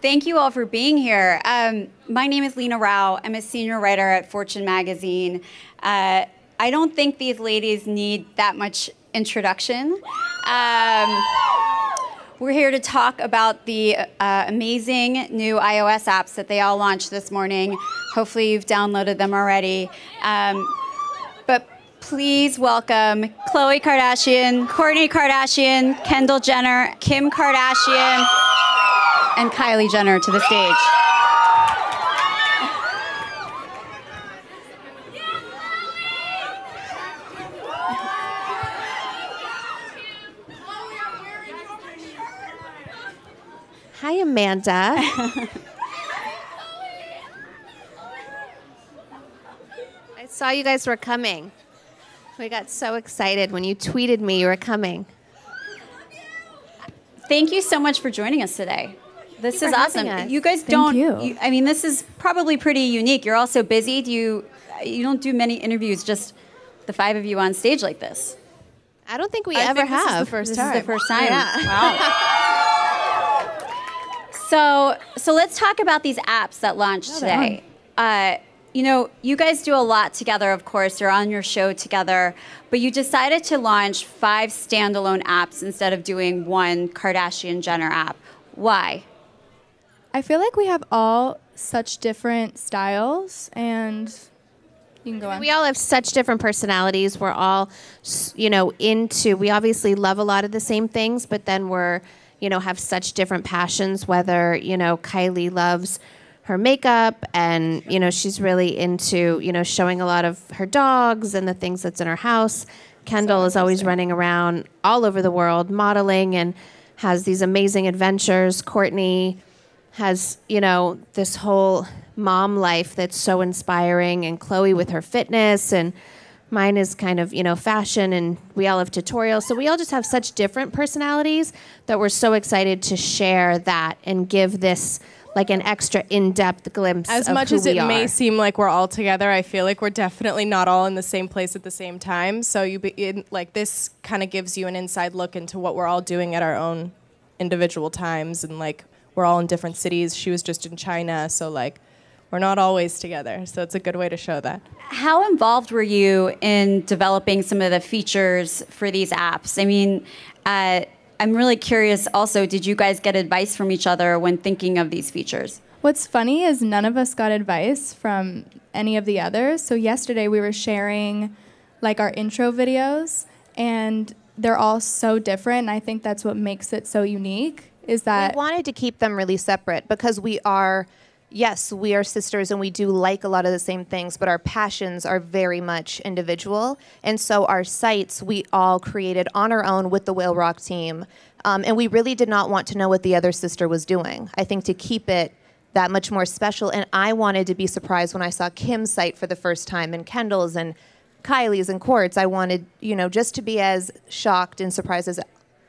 Thank you all for being here. My name is Lena Rao. I'm a senior writer at Fortune magazine. I don't think these ladies need that much introduction. We're here to talk about the amazing new iOS apps that they all launched this morning. Hopefully you've downloaded them already. But please welcome Khloe Kardashian, Kourtney Kardashian, Kendall Jenner, Kim Kardashian, and Kylie Jenner to the stage. Hi, Amanda. I saw you guys were coming. We got so excited when you tweeted me you were coming. Thank you so much for joining us today. This is awesome. You guys I mean, this is probably pretty unique. You're all so busy. You don't do many interviews, just the five of you on stage like this. I don't think we ever have. This is the first time. This is the first time. Yeah. Wow. So let's talk about these apps that launched today. You know, you guys do a lot together, of course. You're on your show together. But you decided to launch 5 standalone apps instead of doing one Kardashian-Jenner app. Why? I feel like we have all such different styles, and you can go on. We all have such different personalities. We're all, we obviously love a lot of the same things, but then we're, have such different passions, whether, Kylie loves her makeup and, she's really into, showing a lot of her dogs and the things that's in her house. Kendall is always running around all over the world modeling and has these amazing adventures. Kourtney has, this whole mom life that's so inspiring, and Khloe with her fitness, and mine is kind of, fashion, and we all have tutorials. So we all just have such different personalities that we're so excited to share that and give this like an extra in-depth glimpse as of much who as it we are. may seem like we're all together, I feel like we're definitely not all in the same place at the same time. So this kind of gives you an inside look into what we're all doing at our own individual times, and like we're all in different cities. She was just in China, so like we're not always together. So it's a good way to show that. How involved were you in developing some of the features for these apps? I mean, I'm really curious also, did you guys get advice from each other when thinking of these features? What's funny is none of us got advice from any of the others. So yesterday we were sharing like our intro videos, and they're all so different. And I think that's what makes it so unique, is that we wanted to keep them really separate because we are sisters and we do like a lot of the same things, but our passions are very much individual. And so our sites, we all created on our own with the Whale Rock team. And we really did not want to know what the other sister was doing. I think to keep it that much more special. And I wanted to be surprised when I saw Kim's site for the first time, and Kendall's and Kylie's and Kourt's. I wanted, just to be as shocked and surprised as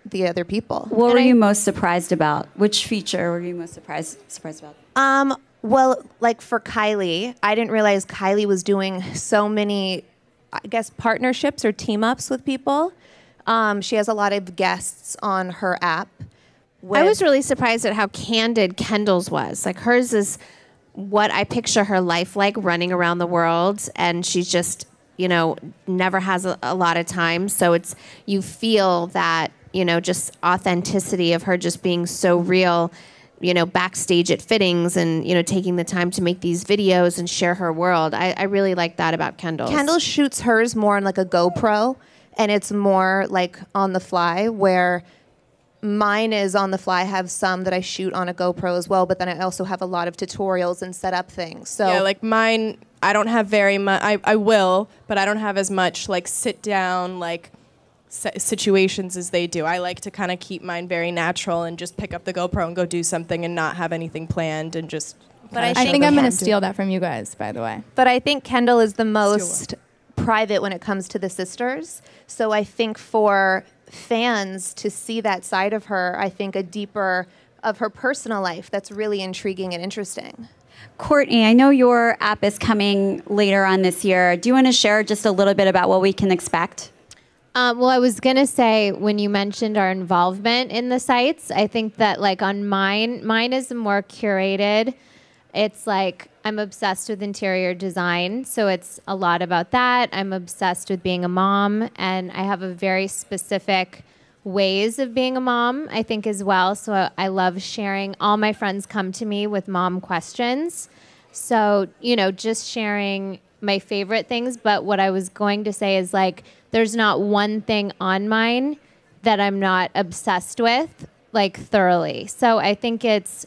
the other people. What were you most surprised about? Which feature were you most surprised about? Well, like for Kylie, I didn't realize Kylie was doing so many, I guess, partnerships or team-ups with people. She has a lot of guests on her app. I was really surprised at how candid Kendall's was. Like, hers is what I picture her life like, running around the world, and she's just, never has a lot of time. So you feel that, just authenticity of her just being so real, backstage at fittings and, taking the time to make these videos and share her world. I really like that about Kendall. Kendall shoots hers more on like a GoPro, and it's more like on the fly, where mine is on the fly. I have some that I shoot on a GoPro as well, but then I also have a lot of tutorials and set up things. So yeah, like mine, I don't have very much, I will, but I don't have as much like sit down, like situations as they do. I like to kind of keep mine very natural and just pick up the GoPro and go do something and not have anything planned and just. But I think I'm going to steal that from you guys, by the way. But I think Kendall is the most private when it comes to the sisters. So I think for fans to see that side of her, I think a deeper of her personal life, that's really intriguing and interesting. Kourtney, I know your app is coming later on this year. Do you want to share just a little bit about what we can expect? Well, I was gonna say when you mentioned our involvement in the sites, I think that like on mine is more curated. It's like I'm obsessed with interior design, so it's a lot about that. I'm obsessed with being a mom, and I have a very specific ways of being a mom, I think, as well. So I love sharing. All my friends come to me with mom questions. So, just sharing my favorite things. But what I was going to say is like, there's not one thing on mine that I'm not obsessed with, like thoroughly. So I think it's,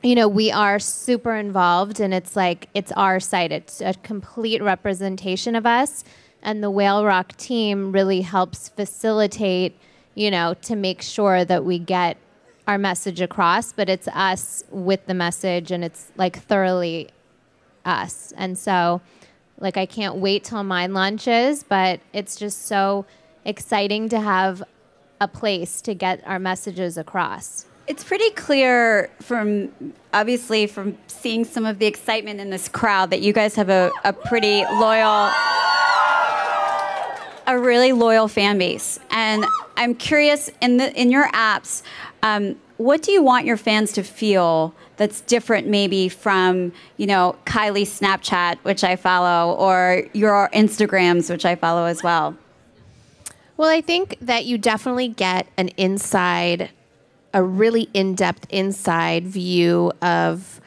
we are super involved, and it's like, it's our site. It's a complete representation of us. And the Whale Rock team really helps facilitate, to make sure that we get our message across, but it's us with the message, and it's like thoroughly us. And so like, I can't wait till mine launches, but it's just so exciting to have a place to get our messages across. It's pretty clear from seeing some of the excitement in this crowd that you guys have a pretty loyal, a really loyal fan base. And I'm curious, in your apps, what do you want your fans to feel that's different maybe from, Kylie's Snapchat, which I follow, or your Instagrams, which I follow as well? Well, I think that you definitely get a really in-depth inside view of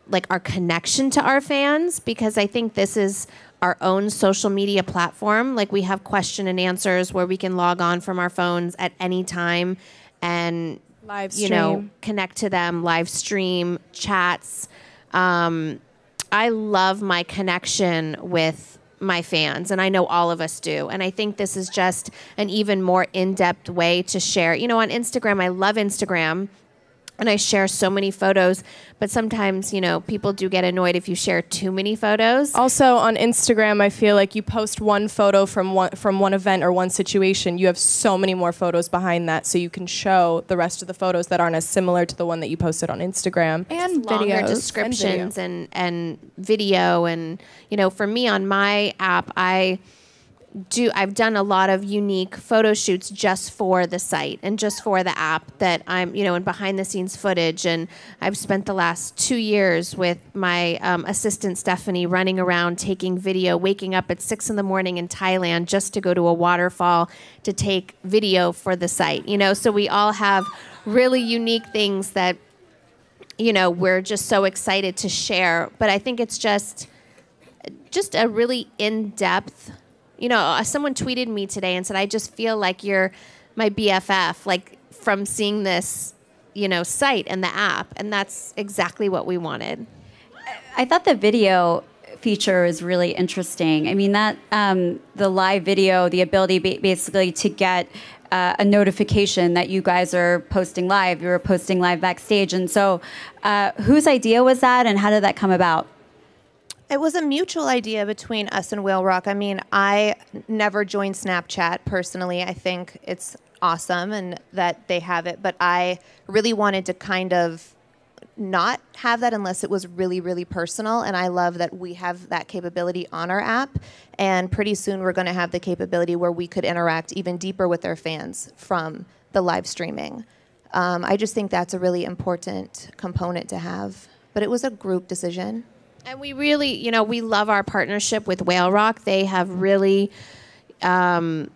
like our connection to our fans, because I think this is our own social media platform. Like, we have question and answers where we can log on from our phones at any time and live stream. Connect to them, live stream, chats. I love my connection with my fans, and I know all of us do. And I think this is just an even more in-depth way to share. On Instagram, I love Instagram, and I share so many photos, but sometimes, people do get annoyed if you share too many photos. Also on Instagram, I feel like you post one photo from one event or one situation, you have so many more photos behind that, so you can show the rest of the photos that aren't as similar to the one that you posted on Instagram. And Longer videos. descriptions and video. And, for me on my app, I've done a lot of unique photo shoots just for the site and just for the app that I'm, and behind the scenes footage. And I've spent the last 2 years with my assistant Stephanie running around taking video, waking up at 6 a.m. in Thailand just to go to a waterfall to take video for the site. So we all have really unique things that, we're just so excited to share. But I think it's just a really in-depth. Someone tweeted me today and said, I just feel like you're my BFF, like from seeing this, site and the app. And that's exactly what we wanted. I thought the video feature is really interesting. I mean, that the live video, the ability basically to get a notification that you guys are posting live, you were posting live backstage. And so whose idea was that, and how did that come about? It was a mutual idea between us and Whale Rock. I mean, I never joined Snapchat personally. I think it's awesome and that they have it, but I really wanted to kind of not have that unless it was really, really personal. And I love that we have that capability on our app. And pretty soon we're going to have the capability where we could interact even deeper with our fans from the live streaming. I just think that's a really important component to have. But it was a group decision. And we really, we love our partnership with Whale Rock. They have really been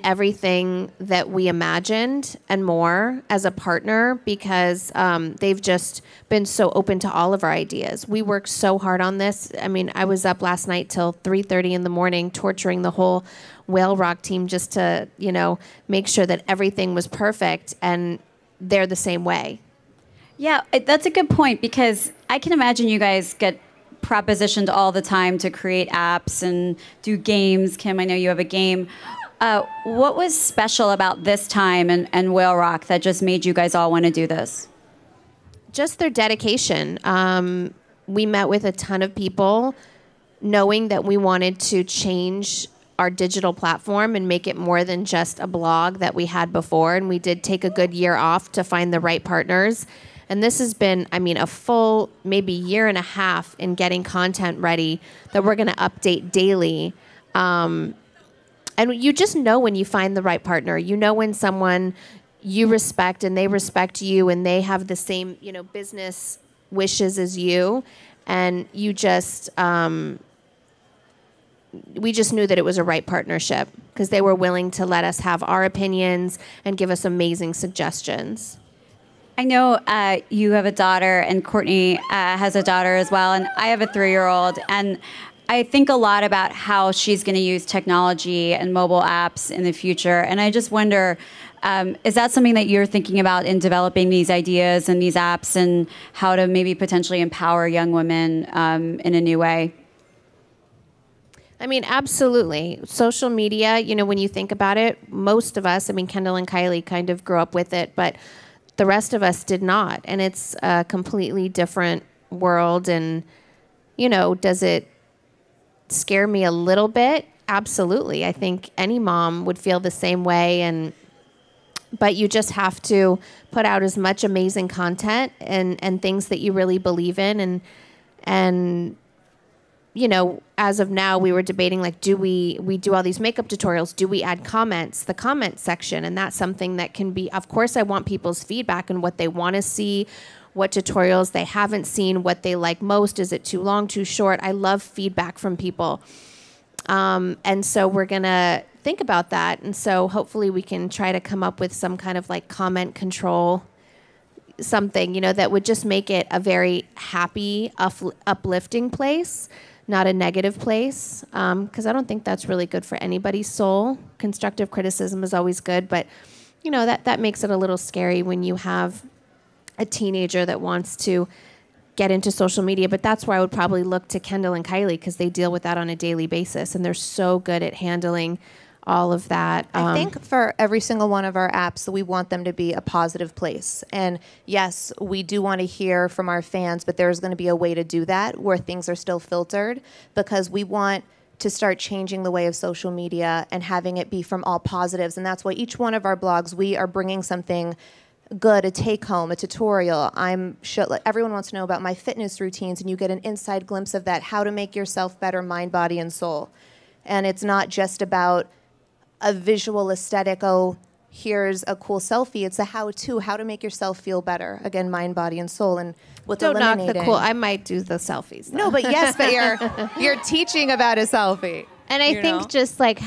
everything that we imagined and more as a partner, because they've just been so open to all of our ideas. We worked so hard on this. I mean, I was up last night till 3:30 in the morning torturing the whole Whale Rock team just to, make sure that everything was perfect, and they're the same way. Yeah, that's a good point, because I can imagine you guys get propositioned all the time to create apps and do games. Kim, I know you have a game. What was special about this time and Whale Rock that just made you guys all want to do this? Just their dedication. We met with a ton of people knowing that we wanted to change our digital platform and make it more than just a blog that we had before. And we did take a good year off to find the right partners. And this has been, a full maybe year and a half in getting content ready that we're going to update daily. and you just know when you find the right partner. You know when someone you respect and they respect you and they have the same, business wishes as you, and you just we just knew that it was a right partnership because they were willing to let us have our opinions and give us amazing suggestions. I know you have a daughter, and Kourtney has a daughter as well, and I have a 3-year-old, and I think a lot about how she's going to use technology and mobile apps in the future, and I just wonder, is that something that you're thinking about in developing these ideas and these apps and how to maybe potentially empower young women in a new way? I mean, absolutely. Social media, when you think about it, most of us, Kendall and Kylie kind of grew up with it, but the rest of us did not. And it's a completely different world. And, does it scare me a little bit? Absolutely. I think any mom would feel the same way. But you just have to put out as much amazing content and things that you really believe in. And as of now, we were debating, like, do we do all these makeup tutorials? Do we add comments, the comment section? And that's something that can be, of course, I want people's feedback and what they want to see, what tutorials they haven't seen, what they like most. Is it too long, too short? I love feedback from people. And so we're going to think about that. And so hopefully we can try to come up with some kind of like comment control, something, that would just make it a very happy, uplifting place. Not a negative place, because I don't think that's really good for anybody's soul. Constructive criticism is always good, but that makes it a little scary when you have a teenager that wants to get into social media. But that's where I would probably look to Kendall and Kylie, because they deal with that on a daily basis, and they're so good at handling all of that. I think for every single one of our apps, we want them to be a positive place. And yes, we do want to hear from our fans, but there's going to be a way to do that where things are still filtered, because we want to start changing the way of social media and having it be from all positives. And that's why each one of our blogs, we are bringing something good, a take home, a tutorial. Everyone wants to know about my fitness routines, and you get an inside glimpse of that, how to make yourself better, mind, body, and soul. And it's not just about a visual aesthetic, here's a cool selfie. It's a how-to, how to make yourself feel better. Again, mind, body, and soul. And with don't knock eliminating... the cool. I might do the selfies, though. No, but yes, but you're teaching about a selfie. And I think just like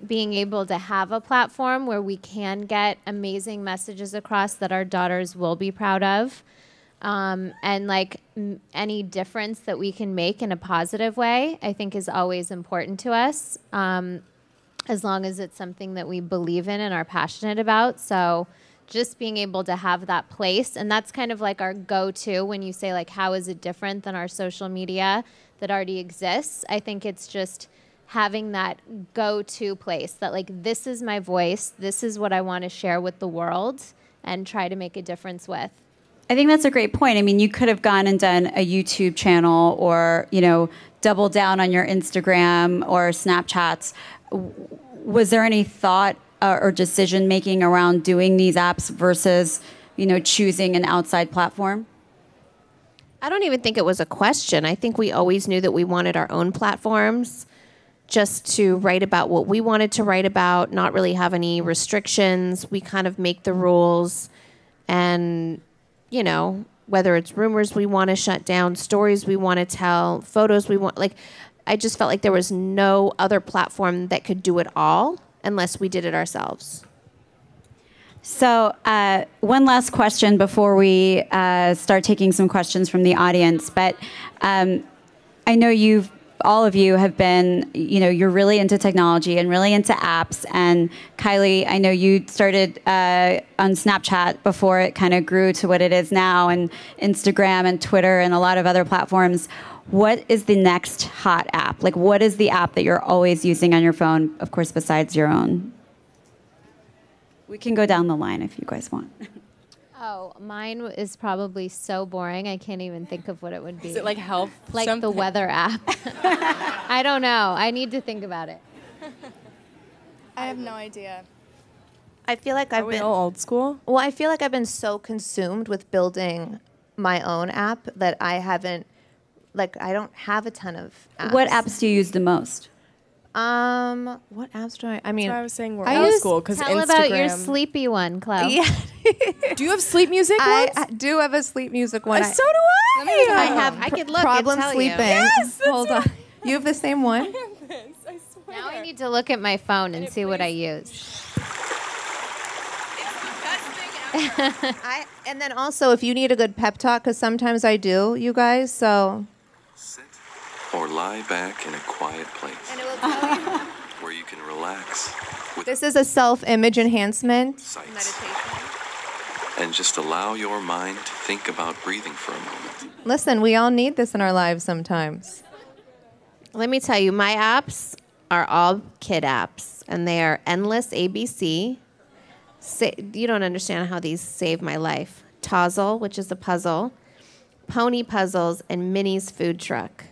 being able to have a platform where we can get amazing messages across that our daughters will be proud of. And like any difference that we can make in a positive way, I think is always important to us. As long as it's something that we believe in and are passionate about. So just being able to have that place, and that's kind of like our go-to when you say, like, how is it different than our social media that already exists? I think it's just having that go-to place that, like, this is my voice, this is what I want to share with the world and try to make a difference with. I think that's a great point. I mean, you could have gone and done a YouTube channel or, double down on your Instagram or Snapchats. Was there any thought or decision making around doing these apps versus, choosing an outside platform? I don't even think it was a question. I think we always knew that we wanted our own platforms just to write about what we wanted to write about, not really have any restrictions. We kind of make the rules, and, whether it's rumors we want to shut down, stories we want to tell, photos we want, I just felt like there was no other platform that could do it all unless we did it ourselves. So one last question before we start taking some questions from the audience. But I know all of you have been, you're really into technology and really into apps. And Kylie, I know you started on Snapchat before it kind of grew to what it is now, and Instagram and Twitter and a lot of other platforms. What is the next hot app? Like, what is the app that you're always using on your phone, of course, besides your own? We can go down the line if you guys want. Oh, mine is probably so boring. I can't even think of what it would be. Is it like health? Like something? the weather app. I don't know. I need to think about it. I have no idea. I feel like I've been old school. Well, I feel like I've been so consumed with building my own app that I don't have a ton of apps. What apps do you use the most? What apps do I mean, That's why I was saying we're I old use- school because Tell Instagram. about your sleepy one, Chloe. yeah, Do you have sleep music I ones? do have a sleep music one. So do I. I have. I could look problem and tell sleeping. you. Yes, that's Hold on. You have the same one? I swear. Now I need to look at my phone and see what I use. And then also, if you need a good pep talk, because sometimes I do, you guys. So. Sit or lie back in a quiet place And it will tell you. where you can relax with This is a self-image enhancement sights meditation. and just allow your mind to think about breathing for a moment. Listen, we all need this in our lives sometimes. Let me tell you, my apps are all kid apps, and they are Endless ABC. You don't understand how these save my life. Tozzle, which is a puzzle, Pony Puzzles, and Minnie's Food Truck.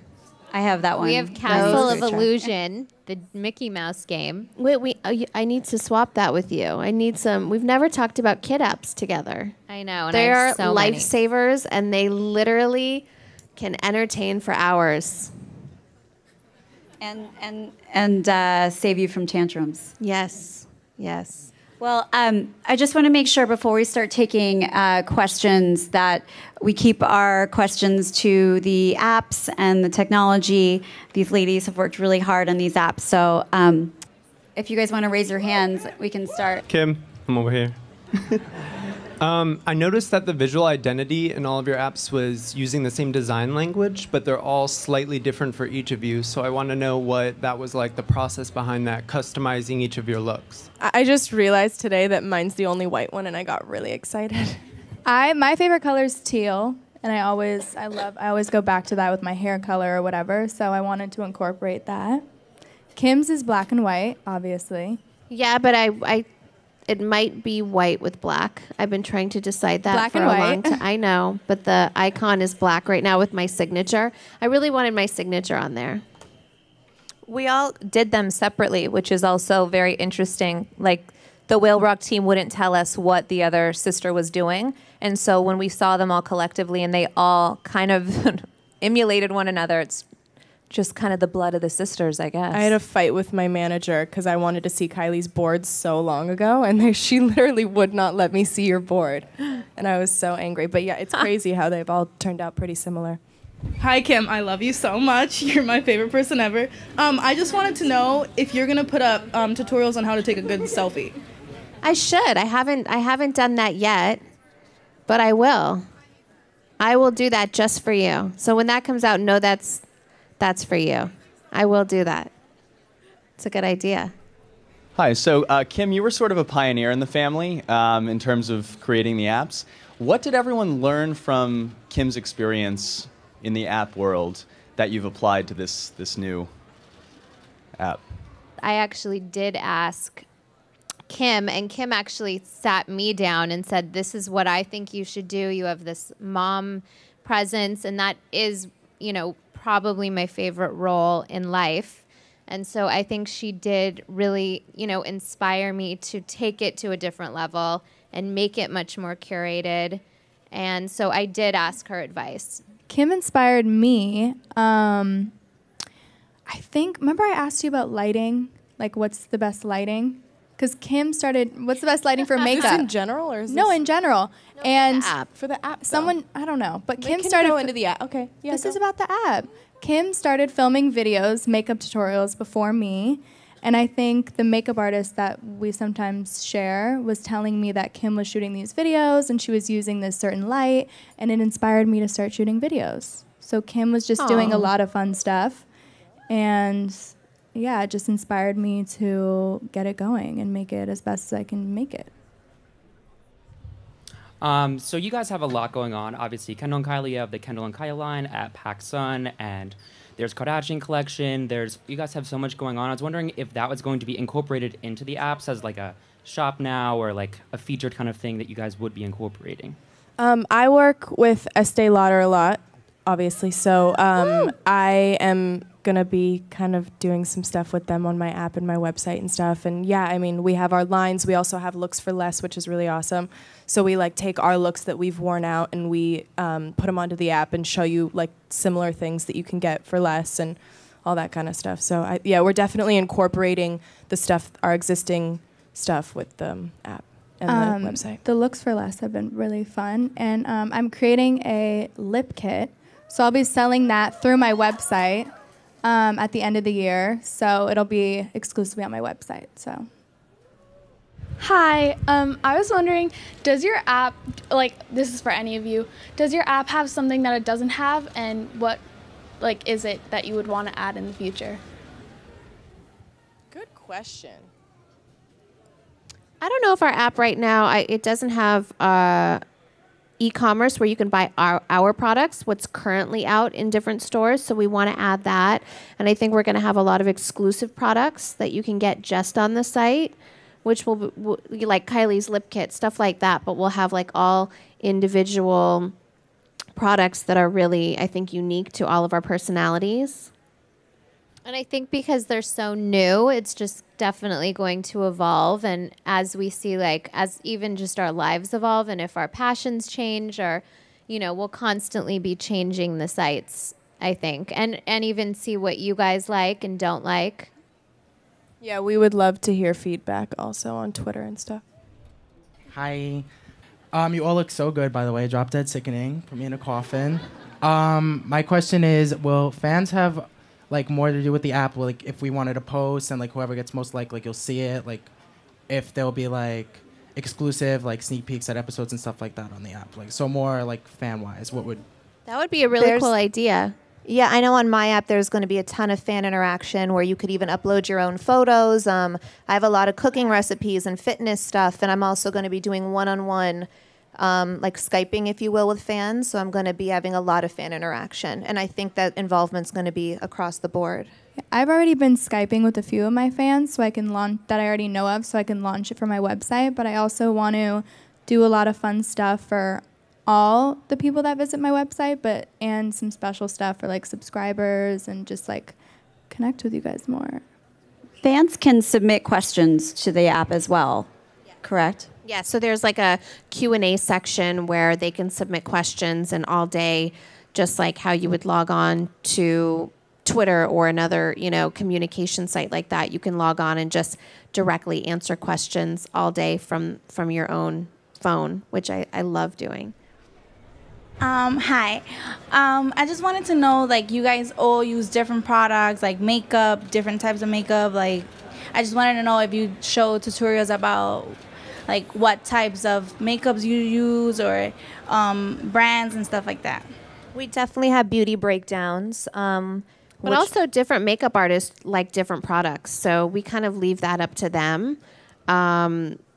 I have that one. We have Castle of Those. Illusion, the Mickey Mouse game. Wait, I need to swap that with you. I need some. We've never talked about kid apps together. I know, and They I are have so many. lifesavers, and they literally can entertain for hours. And save you from tantrums. Yes, yes. Well, I just want to make sure before we start taking questions that we keep our questions to the apps and the technology. These ladies have worked really hard on these apps. So if you guys want to raise your hands, we can start. Kim, I'm over here. I noticed that the visual identity in all of your apps was using the same design language, but they're all slightly different for each of you. So I want to know what that was like, the process behind that, customizing each of your looks. I just realized today that mine's the only white one, and I got really excited. My favorite color is teal, and I always go back to that with my hair color or whatever. So I wanted to incorporate that. Kim's is black and white, obviously. Yeah, but it might be white with black. I've been trying to decide that Black for and a white. long time. I know, but the icon is black right now with my signature. I really wanted my signature on there. We all did them separately, which is also very interesting. Like, the Whale Rock team wouldn't tell us what the other sister was doing. And so when we saw them all collectively and they all kind of emulated one another, it's just kind of the blood of the sisters, I guess. I had a fight with my manager because I wanted to see Kylie's board so long ago, and she literally would not let me see your board. And I was so angry. But yeah, it's crazy how they've all turned out pretty similar. Hi, Kim. I love you so much. You're my favorite person ever. I just wanted to know if you're going to put up tutorials on how to take a good selfie. I should. I haven't done that yet, but I will. I will do that just for you. So when that comes out, know that's for you. I will do that. It's a good idea. Hi, so Kim, you were sort of a pioneer in the family in terms of creating the apps. What did everyone learn from Kim's experience in the app world that you've applied to this new app? I actually did ask Kim, and Kim actually sat me down and said, this is what I think you should do. You have this mom presence, and that is, probably my favorite role in life. And so I think she did really, inspire me to take it to a different level and make it much more curated. And so I did ask her advice. Kim inspired me. I think, remember I asked you about lighting? Like, what's the best lighting? Because Kim started, what's the best lighting for makeup? Is this in general, or is No, this in general. And for the app? someone, I don't know, but We Kim can started go into the app. Okay, yeah. this go. is about the app. Kim started filming videos, makeup tutorials before me. And I think the makeup artist that we sometimes share was telling me that Kim was shooting these videos and she was using this certain light, and it inspired me to start shooting videos. So Kim was just doing a lot of fun stuff. And yeah, it just inspired me to get it going and make it as best as I can make it. So you guys have a lot going on. Obviously, Kendall and Kylie, you have the Kendall and Kylie line at PacSun, and there's Kardashian collection. You guys have so much going on. I was wondering if that was going to be incorporated into the apps as like a shop now or like a featured kind of thing that you guys would be incorporating. I work with Estee Lauder a lot, obviously. So I am going to be kind of doing some stuff with them on my app and my website and stuff. And yeah, I mean, we have our lines. We also have looks for less, which is really awesome. So we like take our looks that we've worn out and we put them onto the app and show you like similar things that you can get for less. And all that kind of stuff. So yeah, we're definitely incorporating the stuff, our existing stuff with the app and the website. The looks for less have been really fun, and I'm creating a lip kit, so I'll be selling that through my website at the end of the year. So it'll be exclusively on my website. So. Hi, I was wondering, does your app, like, this is for any of you, does your app have something that it doesn't have, and what, like, is it that you would want to add in the future? Good question. I don't know if our app right now, it doesn't have e-commerce where you can buy our products, what's currently out in different stores. So we want to add that. And I think we're going to have a lot of exclusive products that you can get just on the site, which will be like Kylie's lip kit, stuff like that. But we'll have like all individual products that are really, I think, unique to all of our personalities. And I think because they're so new, it's just definitely going to evolve. And as we see, like, as even just our lives evolve, and if our passions change, or, you know, we'll constantly be changing the sites, I think, and even see what you guys like and don't like. Yeah, we would love to hear feedback also on Twitter and stuff. Hi. You all look so good, by the way. Drop Dead Sickening. Put me in a coffin. My question is, will fans have like more to do with the app? Like if we wanted to post and like whoever gets most like you'll see it, like if there'll be like exclusive like sneak peeks at episodes and stuff like that on the app, like so more like fan wise, what would that would be a really cool idea. Yeah, I know on my app there's going to be a ton of fan interaction where you could even upload your own photos. I have a lot of cooking recipes and fitness stuff, and I'm also going to be doing one-on-one like Skyping, if you will, with fans. So I'm going to be having a lot of fan interaction. And I think that involvement's going to be across the board. I've already been Skyping with a few of my fans so I can launch that I already know of, so I can launch it for my website. But I also want to do a lot of fun stuff for all the people that visit my website, and some special stuff for like subscribers and just like connect with you guys more. Fans can submit questions to the app as well, correct? Yeah, so there's like a Q&A section where they can submit questions, and all day, just like how you would log on to Twitter or another, you know, communication site like that, you can log on and just directly answer questions all day from your own phone, which I love doing. Hi. I just wanted to know, like, you guys all use different products, like makeup, different types of makeup. Like, I just wanted to know if you show tutorials about like what types of makeups you use, or brands and stuff like that. We definitely have beauty breakdowns. But also different makeup artists like different products. So we kind of leave that up to them.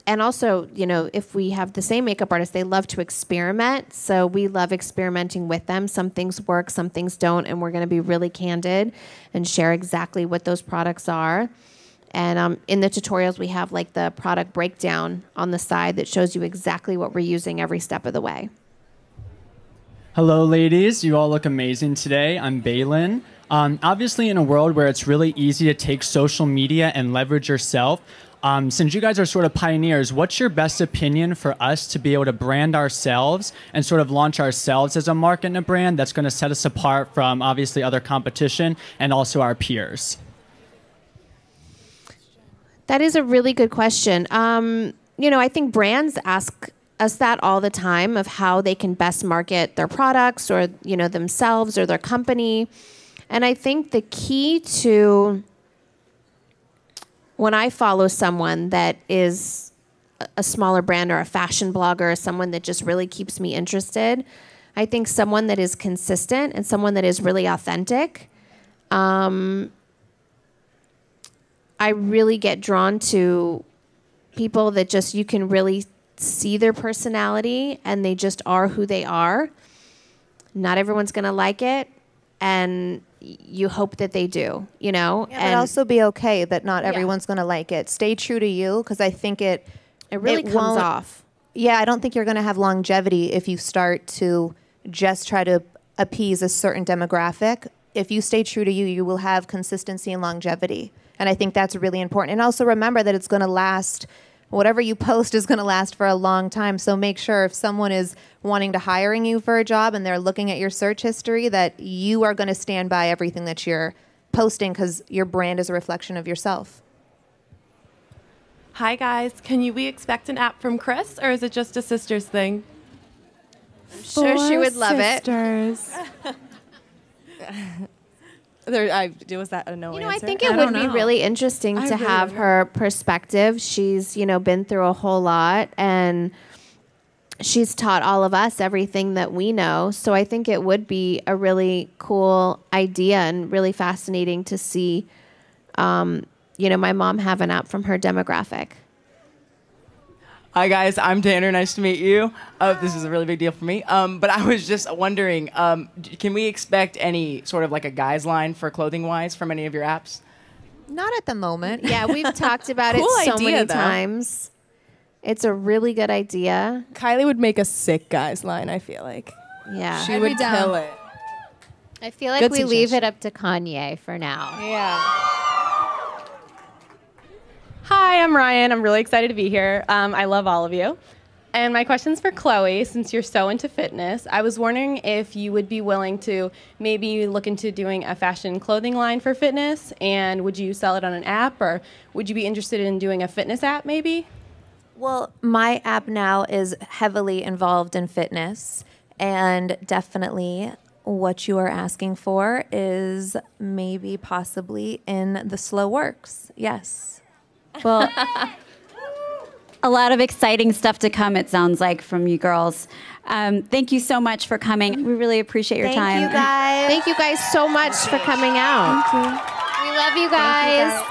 And also, you know, if we have the same makeup artist, they love to experiment. So we love experimenting with them. Some things work, some things don't. And we're going to be really candid and share exactly what those products are. And in the tutorials, we have like the product breakdown on the side that shows you exactly what we're using every step of the way. Hello, ladies. You all look amazing today. I'm Balin. Obviously, in a world where it's really easy to take social media and leverage yourself, since you guys are sort of pioneers, what's your best opinion for us to be able to brand ourselves and sort of launch ourselves as a market and a brand that's going to set us apart from obviously other competition and also our peers? That is a really good question. You know, I think brands ask us that all the time of how they can best market their products or, you know, themselves or their company. And I think the key to when I follow someone that is a smaller brand or a fashion blogger or someone that just really keeps me interested, I think someone that is consistent and someone that is really authentic, I really get drawn to people that just, you can really see their personality and they just are who they are. Not everyone's going to like it, and you hope that they do, you know? Yeah, but also be okay that not everyone's going to like it. Stay true to you, because I think it really comes off. Yeah, I don't think you're going to have longevity if you start to just try to appease a certain demographic. If you stay true to you, you will have consistency and longevity. And I think that's really important. And also remember that it's going to last, whatever you post is going to last for a long time. So make sure if someone is wanting to hiring you for a job and they're looking at your search history, that you are going to stand by everything that you're posting because your brand is a reflection of yourself. Hi guys, we expect an app from Chris, or is it just a sisters thing? I'm sure she would love sisters. Was that a no You know, answer? I think it would be really interesting I to really have don't her perspective. She's, been through a whole lot, and she's taught all of us everything that we know. So I think it would be a really cool idea and really fascinating to see, my mom have an app from her demographic. Hi guys, I'm Tanner. Nice to meet you. This is a really big deal for me. But I was just wondering, can we expect any sort of like a guys line for clothing-wise from any of your apps? Not at the moment. Yeah, we've talked about Cool it so idea, many though. times. It's a really good idea. Kylie would make a sick guys line, I feel like. Yeah. She would kill it. I feel like Good we leave suggestion. it up to Kanye for now. Yeah. Hi, I'm Ryan. I'm really excited to be here. I love all of you. And my question's for Khloe, since you're so into fitness. I was wondering if you would be willing to maybe look into doing a fashion clothing line for fitness, and would you sell it on an app, or would you be interested in doing a fitness app maybe? Well, my app now is heavily involved in fitness, and definitely what you are asking for is maybe possibly in the slow works. Yes. Well, a lot of exciting stuff to come, it sounds like, from you girls. Thank you so much for coming. We really appreciate your time. Thank you guys. Thank you guys so much for coming out. We love you guys.